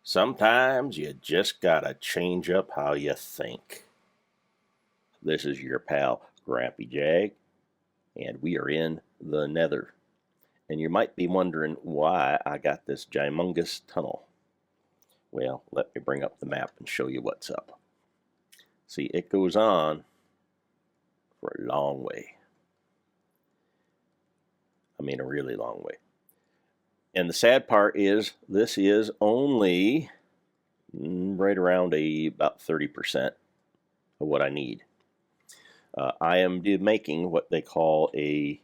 Sometimes you just gotta change up how you think. This is your pal GrampyJAG, and we are in the Nether. And you might be wondering why I got this gymongous tunnel. Well, let me bring up the map and show you what's up. See, it goes on for a long way. I mean, a really long way. And the sad part is this is only right around about 30% of what I need. I am making what they call a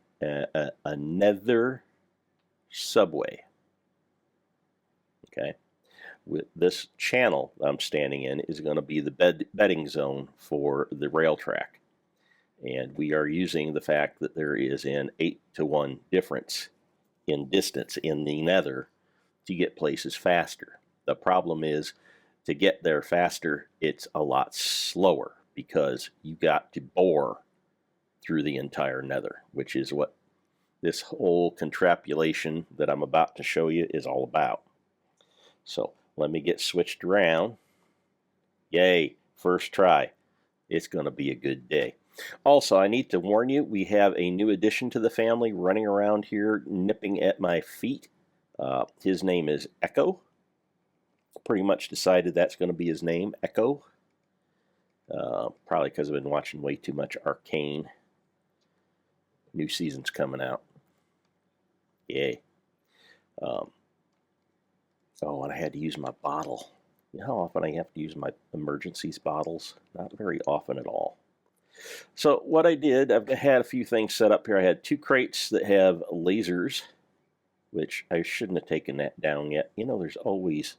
Nether subway. Okay, with this channel I'm standing in is going to be the bedding zone for the rail track, and we are using the fact that there is an 8-to-1 difference in distance in the Nether to get places faster. The problem is, to get there faster, it's a lot slower because you got to bore through the entire Nether, which is what this whole contrapulation that I'm about to show you is all about. So let me get switched around. Yay, first try. It's going to be a good day. Also, I need to warn you, we have a new addition to the family running around here, nipping at my feet. His name is Echo. Pretty much decided that's going to be his name, Echo. Probably because I've been watching way too much Arcane. New season's coming out. Yay. Oh, and I had to use my bottle. You know how often I have to use my emergencies bottles? Not very often at all. So what I did, I've had a few things set up here. I had 2 crates that have lasers, which I shouldn't have taken that down yet. You know, there's always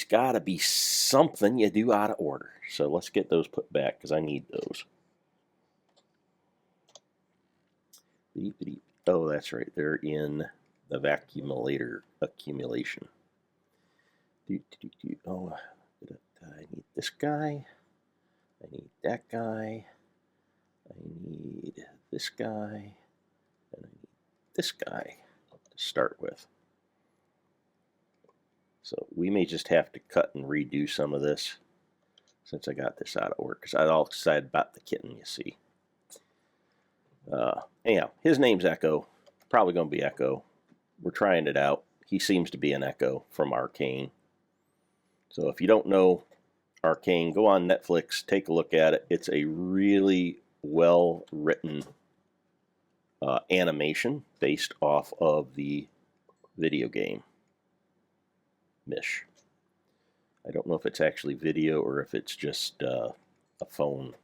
got to be something you do out of order. So let's get those put back because I need those. Oh, that's right. They're in the vacuumulator accumulation. Oh, I need this guy. I need that guy. I need this guy. And I need this guy to start with. So we may just have to cut and redo some of this since I got this out of order, because I was all excited about the kitten, you see. Anyhow, his name's Echo. Probably going to be Echo. We're trying it out. He seems to be an Echo from Arcane. So if you don't know Arcane, go on Netflix, take a look at it. It's a really well-written animation based off of the video game. Mish. I don't know if it's actually video or if it's just a phone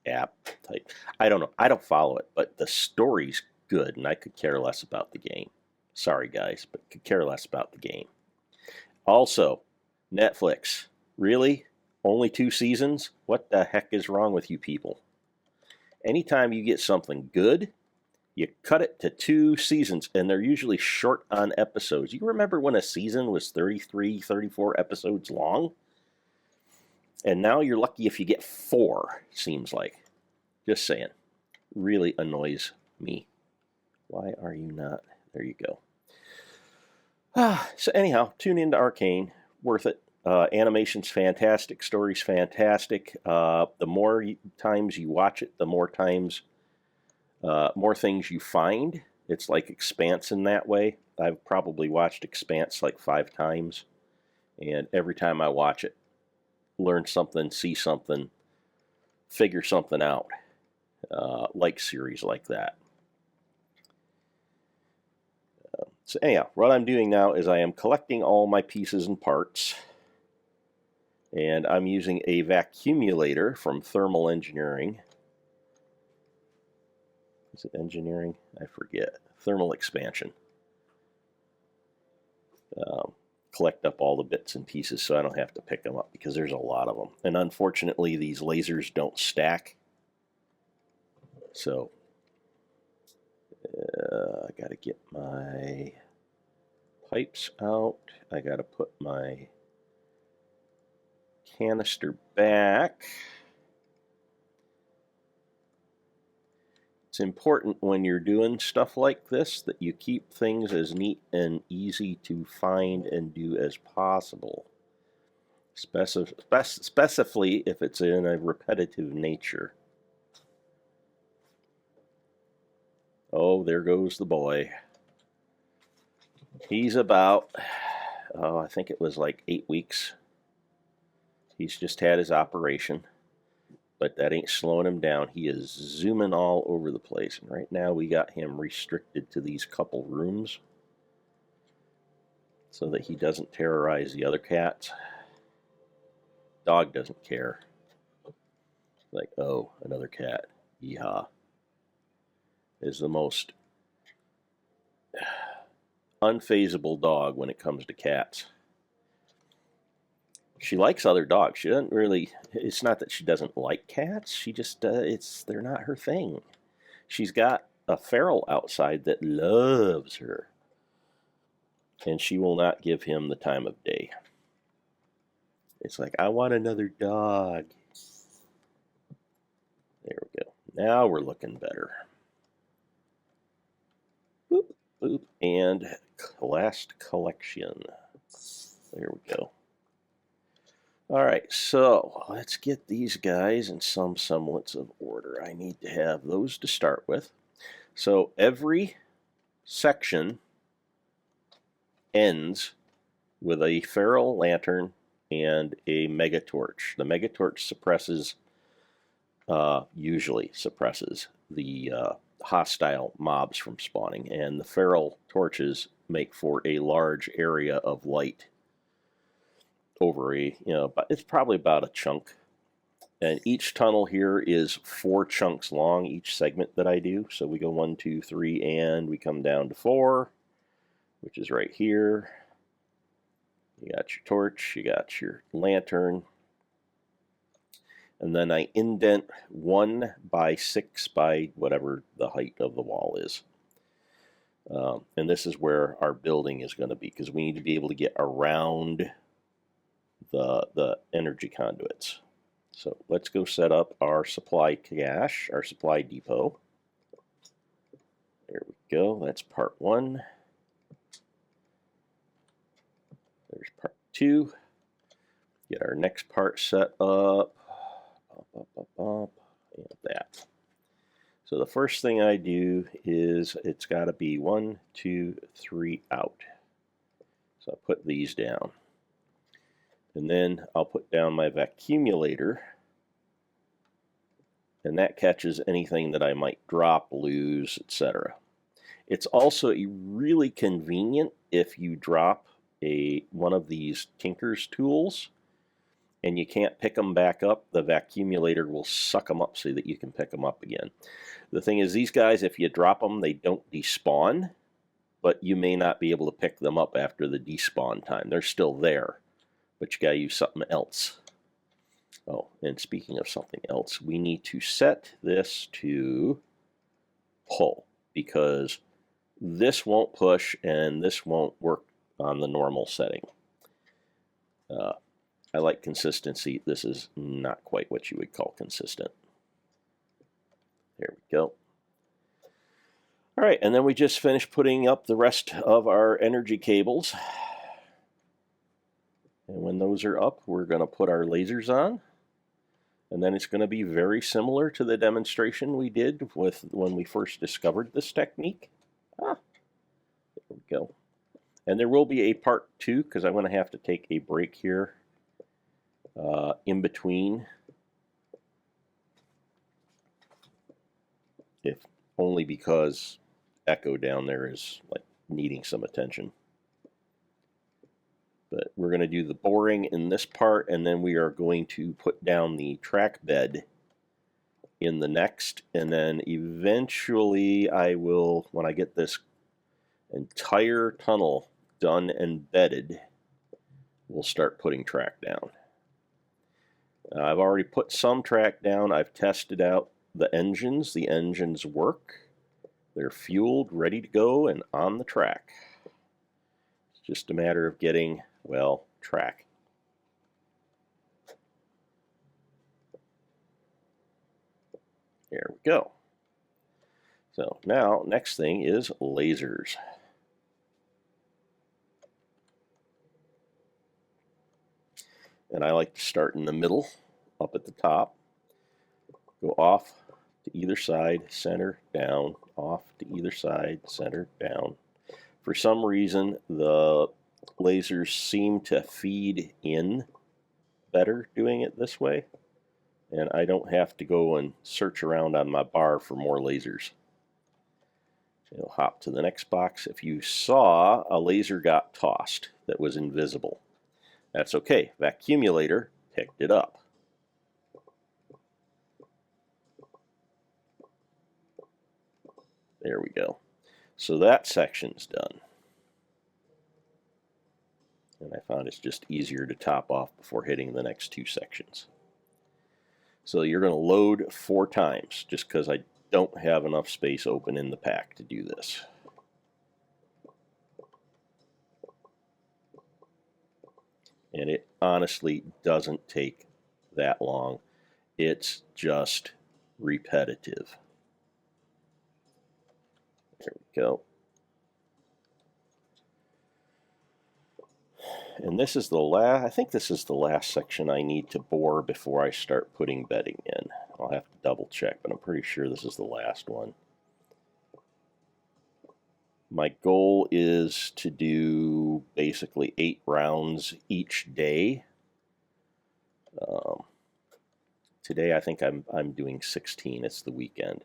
app type. I don't know. I don't follow it, but the story's good, and I could care less about the game. Sorry, guys, but could care less about the game. Also, Netflix. Really? Only 2 seasons? What the heck is wrong with you people? Anytime you get something good, you cut it to 2 seasons, and they're usually short on episodes. You remember when a season was 33, 34 episodes long? And now you're lucky if you get 4, seems like. Just saying. Really annoys me. Why are you not? There you go. So anyhow, tune into Arcane. Worth it. Animation's fantastic. Story's fantastic. The more times you watch it, the more times, more things you find. It's like Expanse in that way. I've probably watched Expanse like 5 times. And every time I watch it, learn something, see something, figure something out. Like series like that. So anyhow, what I'm doing now is I am collecting all my pieces and parts. And I'm using a vacuumulator from Thermal Engineering. Is it engineering? I forget. Thermal expansion. Collect up all the bits and pieces so I don't have to pick them up because there's a lot of them. And unfortunately, these lasers don't stack. So I got to get my pipes out. I got to put my canister back. It's important when you're doing stuff like this that you keep things as neat and easy to find and do as possible. Specifically if it's in a repetitive nature. Oh, there goes the boy. He's about, oh, I think it was like 8 weeks. He's just had his operation, but that ain't slowing him down. He is zooming all over the place. And right now we got him restricted to these couple rooms so that he doesn't terrorize the other cats. Dog doesn't care. Like, oh, another cat. Yeehaw. Is the most unfazable dog when it comes to cats. She likes other dogs. She doesn't really, it's not that she doesn't like cats. She just, they're not her thing. She's got a feral outside that loves her. And she will not give him the time of day. It's like, I want another dog. There we go. Now we're looking better. Boop, boop, and last collection. There we go. All right, so let's get these guys in some semblance of order. I need to have those to start with. So every section ends with a feral lantern and a mega torch. The mega torch suppresses, usually suppresses the hostile mobs from spawning, and the feral torches make for a large area of light over a, but it's probably about a chunk. And each tunnel here is 4 chunks long, each segment that I do. So we go 1, 2, 3, and we come down to 4, which is right here. You got your torch, you got your lantern, and then I indent 1 by 6 by whatever the height of the wall is. And this is where our building is going to be, because we need to be able to get around the energy conduits. So let's go set up our supply cache, our supply depot. There we go. That's part 1. There's part 2. Get our next part set up. And that. So the first thing I do is it's got to be 1, 2, 3 out. So I'll put these down. And then I'll put down my vacuumulator. And that catches anything that I might drop, lose, etc. It's also really convenient if you drop one of these Tinker's tools and you can't pick them back up. The vacuumulator will suck them up so that you can pick them up again. The thing is, these guys, if you drop them, they don't despawn, but you may not be able to pick them up after the despawn time. They're still there, but you got to use something else. Oh, and speaking of something else, we need to set this to pull, because this won't push and this won't work on the normal setting. I like consistency. This is not quite what you would call consistent. There we go. All right, and then we just finished putting up the rest of our energy cables. And when those are up, we're going to put our lasers on. And then it's going to be very similar to the demonstration we did with when we first discovered this technique. There we go. And there will be a part 2, because I'm going to have to take a break here in between. If only because Echo down there is like needing some attention. But we're going to do the boring in this part, and then we are going to put down the track bed in the next, and then eventually I will, when I get this entire tunnel done and bedded, we'll start putting track down. I've already put some track down. I've tested out the engines. The engines work. They're fueled, ready to go, and on the track. It's just a matter of getting, well, track. There we go. So now, next thing is lasers. And I like to start in the middle, up at the top, go off to either side, center, down, off to either side, center, down. For some reason, the lasers seem to feed in better doing it this way, and I don't have to go and search around on my bar for more lasers. It'll hop to the next box. If you saw a laser got tossed that was invisible, that's okay. Vacuumulator picked it up. There we go. So that section's done. And I found it's just easier to top off before hitting the next two sections. So you're going to load 4 times just because I don't have enough space open in the pack to do this. And it honestly doesn't take that long. It's just repetitive. There we go. And this is the last, I think this is the last section I need to bore before I start putting bedding in. I'll have to double check, but I'm pretty sure this is the last one. My goal is to do basically 8 rounds each day. Today I think I'm doing 16. It's the weekend.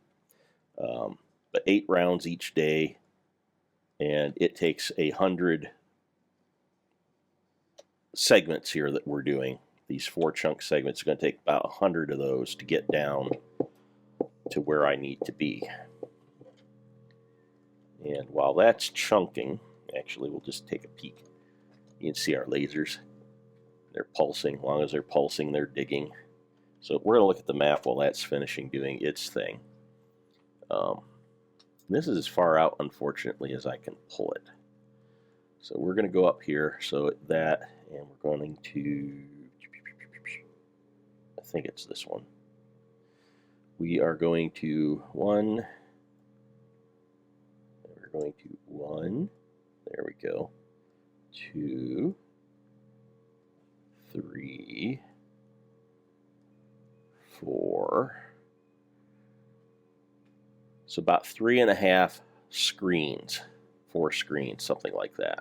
But 8 rounds each day, and it takes 100 segments here that we're doing. These 4 chunk segments are going to take about 100 of those to get down to where I need to be. And while that's chunking, actually we'll just take a peek. You can see our lasers. They're pulsing. As long as they're pulsing, they're digging. So we're going to look at the map while that's finishing doing its thing. This is as far out, unfortunately, as I can pull it. So we're going to go up here, so that, and we're going to, I think it's this one. We are going to 1, we're going to 1, there we go, 2, 3, 4, so about 3.5 screens, 4 screens, something like that.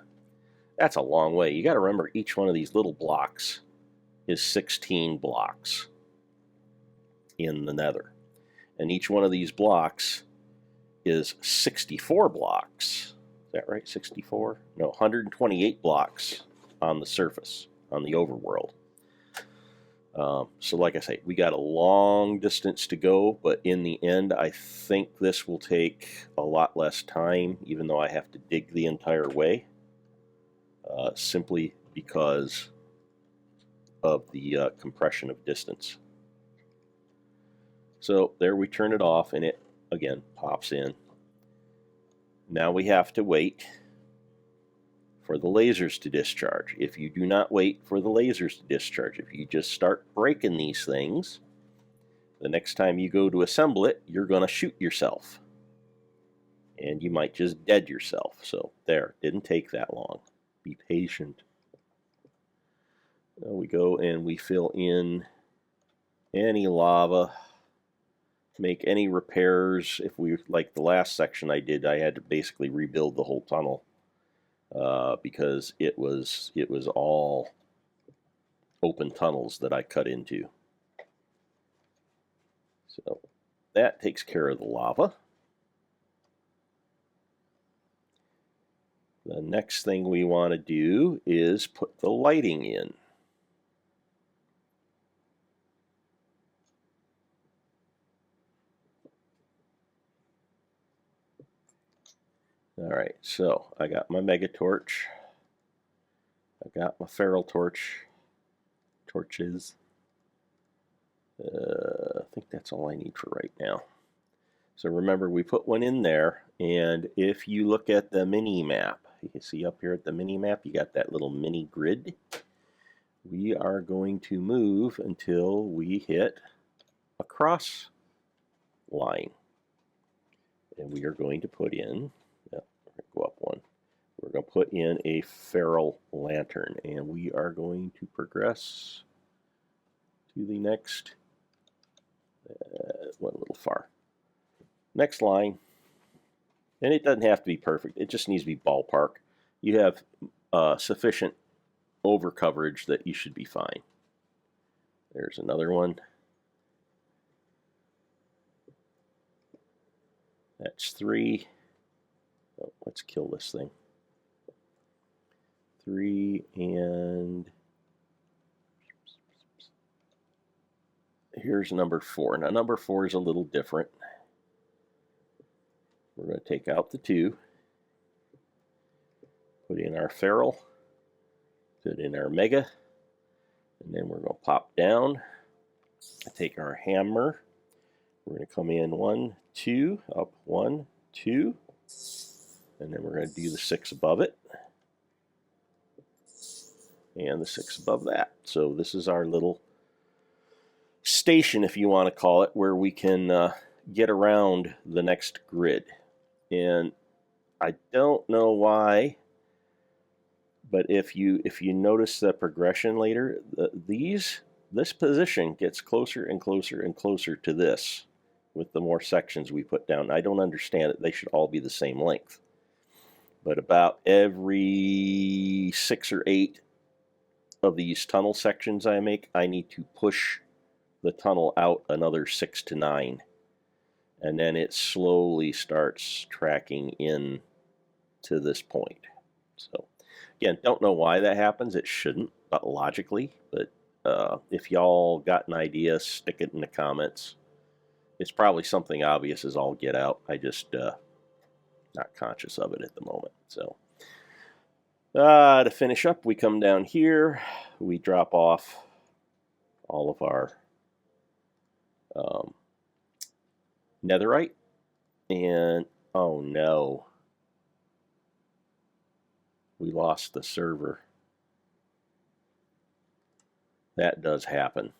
That's a long way. You got to remember, each one of these little blocks is 16 blocks in the Nether. And each one of these blocks is 64 blocks. Is that right? 64? No, 128 blocks on the surface, on the overworld. So like I say, we got a long distance to go, but in the end, I think this will take a lot less time, even though I have to dig the entire way, simply because of the compression of distance. So there we turn it off, and it, again, pops in. Now we have to wait for the lasers to discharge. If you do not wait for the lasers to discharge, if you just start breaking these things, the next time you go to assemble it, you're going to shoot yourself. And you might just dead yourself. So there, didn't take that long. Be patient. Now we go and we fill in any lava, make any repairs. If we, like the last section I did, I had to basically rebuild the whole tunnel. Because it was all open tunnels that I cut into. So that takes care of the lava. The next thing we want to do is put the lighting in. Alright, so I got my mega torch. I got my feral torches. I think that's all I need for right now. So remember, we put one in there, and if you look at the mini map, you can see up here at the mini map, you got that little mini grid. We are going to move until we hit a cross line. And we are going to put in, go up one. We're going to put in a feral lantern, and we are going to progress to the next, went a little far. Next line, and it doesn't have to be perfect. It just needs to be ballpark. You have sufficient over coverage that you should be fine. There's another one. That's 3. Oh, let's kill this thing. 3, and here's number 4. Now number 4 is a little different. We're going to take out the 2, put in our feral, put in our mega, and then we're going to pop down, take our hammer. We're going to come in 1, 2, up 1, 2, and then we're going to do the 6 above it, and the 6 above that. So this is our little station, if you want to call it, where we can get around the next grid. And I don't know why, but if you notice the progression later, this position gets closer and closer and closer to this with the more sections we put down. I don't understand it. They should all be the same length. But about every 6 or 8 of these tunnel sections I make, I need to push the tunnel out another 6 to 9. And then it slowly starts tracking in to this point. So again, don't know why that happens. It shouldn't, but logically. But if y'all got an idea, stick it in the comments. It's probably something obvious as all get out. I just not conscious of it at the moment. So to finish up, we come down here. We drop off all of our netherite, and oh no, we lost the server. That does happen,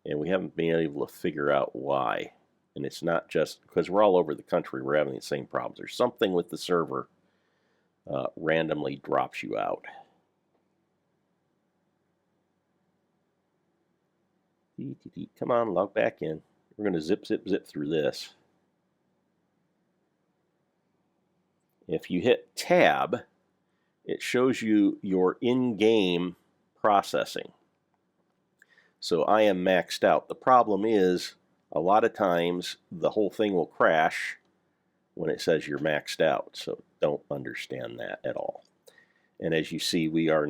and we haven't been able to figure out why. And it's not just because we're all over the country, we're having the same problems. There's something with the server randomly drops you out. Come on, log back in. We're going to zip, zip, zip through this. If you hit tab, it shows you your in-game processing. So I am maxed out. The problem is, a lot of times the whole thing will crash when it says you're maxed out. So don't understand that at all. And as you see, we are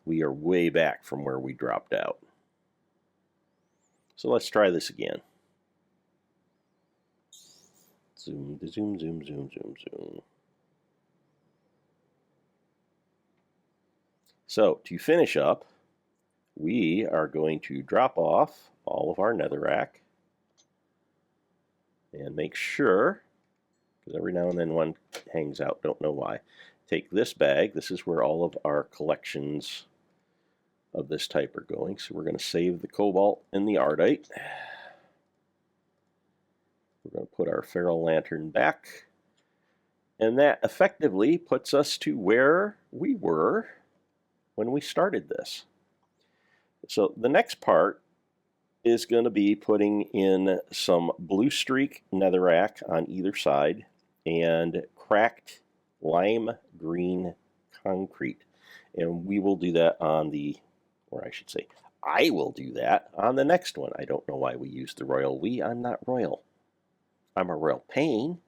way back from where we dropped out. So let's try this again. Zoom, zoom, zoom, zoom, zoom, zoom. So to finish up, we are going to drop off all of our netherrack and make sure, because every now and then one hangs out, don't know why. Take this bag. This is where all of our collections of this type are going. So we're going to save the cobalt and the ardite. We're going to put our feral lantern back. And that effectively puts us to where we were when we started this. So the next part is going to be putting in some blue streak netherrack on either side and cracked lime green concrete. And we will do that on the, or I should say, I will do that on the next one. I don't know why we use the royal we. I'm not royal. I'm a royal pain.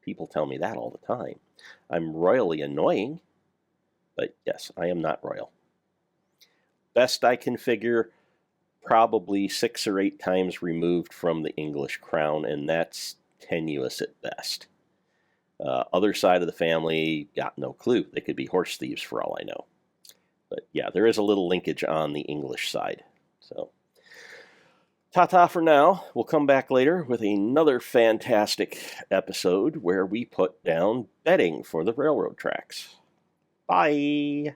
People tell me that all the time. I'm royally annoying, but yes, I am not royal. Best I can figure, probably 6 or 8 times removed from the English crown, and that's tenuous at best. Other side of the family, got no clue. They could be horse thieves for all I know. But yeah, there is a little linkage on the English side. So, ta-ta for now. We'll come back later with another fantastic episode where we put down bedding for the railroad tracks. Bye!